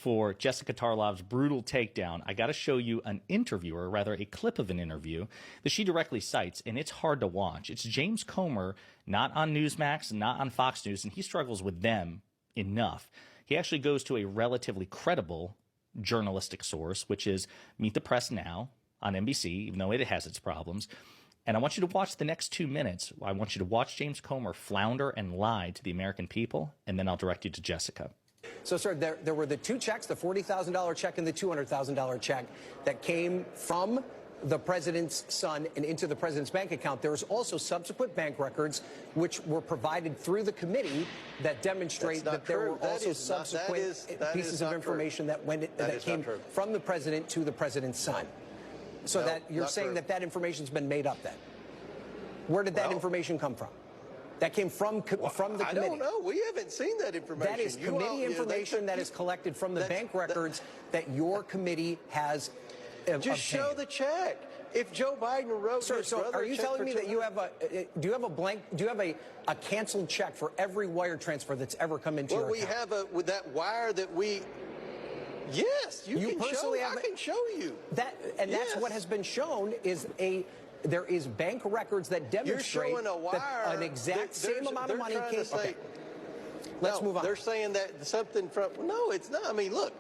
for Jessica Tarlov's brutal takedown, I got to show you an interview, or rather a clip of an interview that she directly cites, and it's hard to watch. It's James Comer, not on Newsmax, not on Fox News, and he struggles with them enough. He actually goes to a relatively credible journalistic source, which is Meet the Press Now on NBC, even though it has its problems. And I want you to watch the next 2 minutes. I want you to watch James Comer flounder and lie to the American people, and then I'll direct you to Jessica. So, sir, there were the two checks, the $40,000 check and the $200,000 check that came from the president's son and into the president's bank account. There was also subsequent bank records which were provided through the committee that demonstrate that there were also subsequent pieces of information that came from the president to the president's son. So that you're saying that information's been made up then? Where did that information come from? That came from the committee. I don't know. We haven't seen that information. That is committee information that is collected from the bank records that your committee has obtained. Just show the check. If Joe Biden wrote Sir, so are you telling me that you have do you have a canceled check for every wire transfer that's ever come into your account? Well, we have with that wire that we. Yes, you can personally show. I can show you that, and that's what has been shown is there is bank records that demonstrate that an exact same amount of money came. Okay. Let's move on. They're saying that something from. No, it's not. I mean, look.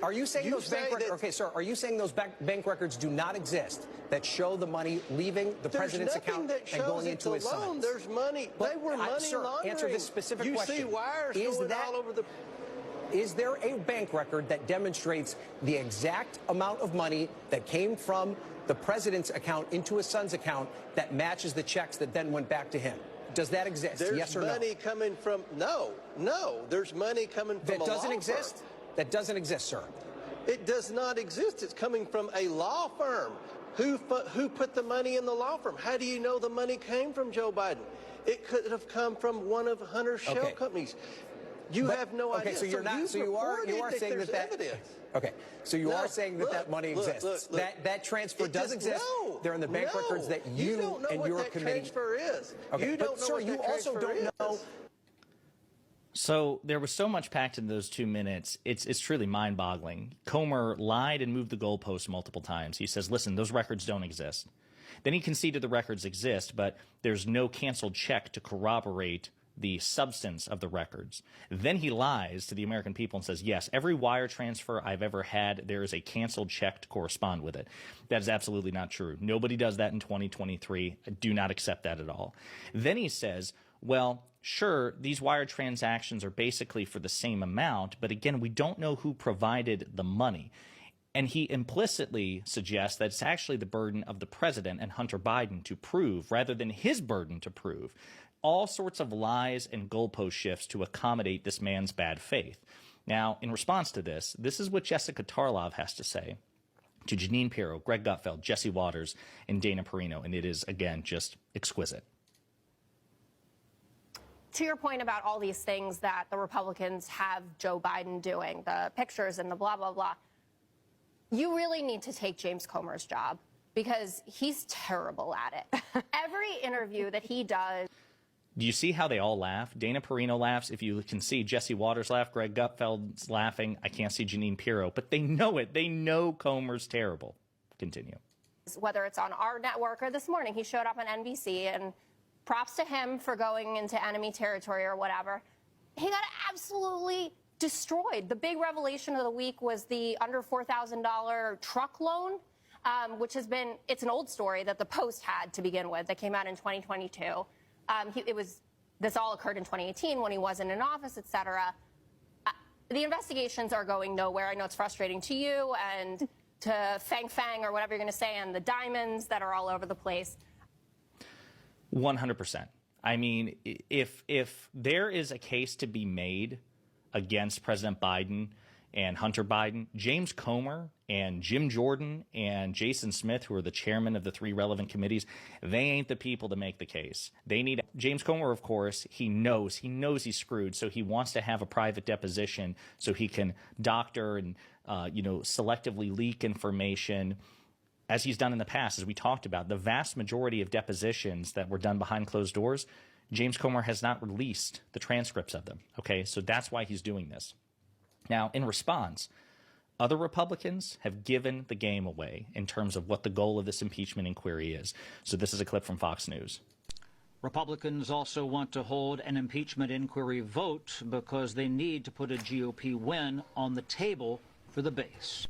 Are you saying those bank records? Okay, sir. Are you saying those bank records do not exist that show the money leaving the president's account and going into his son's? There's money. They were money laundering. Answer this specific question. You see wires going all over the. Is there a bank record that demonstrates the exact amount of money that came from the president's account into his son's account that matches the checks that then went back to him? Does that exist? Yes or no? There's money coming from no. There's money coming from that doesn't exist. That doesn't exist, sir. It does not exist. It's coming from a law firm. Who put the money in the law firm? How do you know the money came from Joe Biden? It could have come from one of Hunter's shell companies. You have no idea. Okay, so you're not. So you are saying that evidence. Okay, so you are saying that money exists. That transfer does exist. They're in the bank records that you and your committee. Transfer is. Okay, but sir, you also don't know. So there was so much packed in those 2 minutes. It's truly mind-boggling. Comer lied and moved the goalposts multiple times. He says, listen, those records don't exist. Then he conceded the records exist, but there's no canceled check to corroborate the substance of the records. Then he lies to the American people and says, yes, every wire transfer I've ever had, there is a canceled check to correspond with it. That is absolutely not true. Nobody does that in 2023. I do not accept that at all. Then he says, well, sure, these wire transactions are basically for the same amount, but again, we don't know who provided the money. And he implicitly suggests that it's actually the burden of the president and Hunter Biden to prove, rather than his burden to prove. All sorts of lies and goalpost shifts to accommodate this man's bad faith. Now, in response to this is what Jessica Tarlov has to say to Jeanine Pirro, Greg Gutfeld, Jesse Waters, and Dana Perino, and it is, again, just exquisite. To your point about all these things that the Republicans have Joe Biden doing, the pictures and the blah, blah, blah, you really need to take James Comer's job because he's terrible at it. Every interview that he does. Do you see how they all laugh? Dana Perino laughs. If you can see Jesse Waters laugh, Greg Gutfeld's laughing. I can't see Jeanine Pirro, but they know it. They know Comer's terrible. Continue. Whether it's on our network or this morning, he showed up on NBC, and props to him for going into enemy territory or whatever. He got absolutely destroyed. The big revelation of the week was the under $4,000 truck loan, which has been, it's an old story that the Post had to begin with that came out in 2022. This all occurred in 2018 when he wasn't in office, et cetera. The investigations are going nowhere. I know it's frustrating to you and to Fang or whatever you're going to say, and the diamonds that are all over the place. 100%. I mean, if there is a case to be made against President Biden and Hunter Biden, James Comer and Jim Jordan and Jason Smith, who are the chairman of the 3 relevant committees, they ain't the people to make the case. They need James Comer, of course. He knows he's screwed, so he wants to have a private deposition so he can doctor and selectively leak information, as he's done in the past. As we talked about, the vast majority of depositions that were done behind closed doors, James Comer has not released the transcripts of them. Okay, so that's why he's doing this. Now, in response, other Republicans have given the game away in terms of what the goal of this impeachment inquiry is. So this is a clip from Fox News. Republicans also want to hold an impeachment inquiry vote because they need to put a GOP win on the table for the base.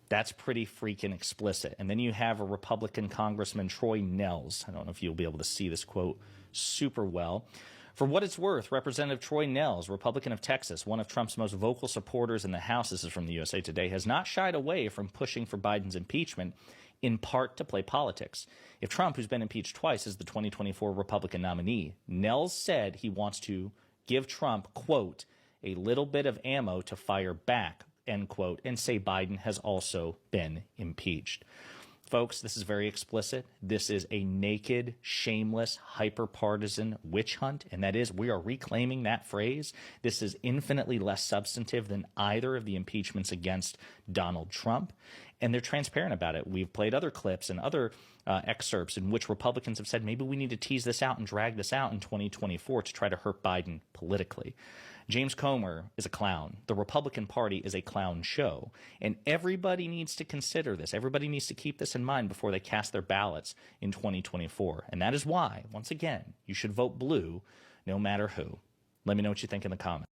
That's pretty freaking explicit. And then you have a Republican Congressman, Troy Nehls. I don't know if you'll be able to see this quote super well. For what it's worth, Representative Troy Nehls, Republican of Texas, one of Trump's most vocal supporters in the House, this is from the USA Today, has not shied away from pushing for Biden's impeachment, in part to play politics. If Trump, who's been impeached twice, is the 2024 Republican nominee, Nehls said he wants to give Trump, quote, a little bit of ammo to fire back, end quote, and say Biden has also been impeached. Folks, this is very explicit. This is a naked, shameless, hyper-partisan witch hunt, and that is, we are reclaiming that phrase. This is infinitely less substantive than either of the impeachments against Donald Trump, and they're transparent about it. We've played other clips and other excerpts in which Republicans have said maybe we need to tease this out and drag this out in 2024 to try to hurt Biden politically. James Comer is a clown. The Republican Party is a clown show. And everybody needs to consider this. Everybody needs to keep this in mind before they cast their ballots in 2024. And that is why, once again, you should vote blue no matter who. Let me know what you think in the comments.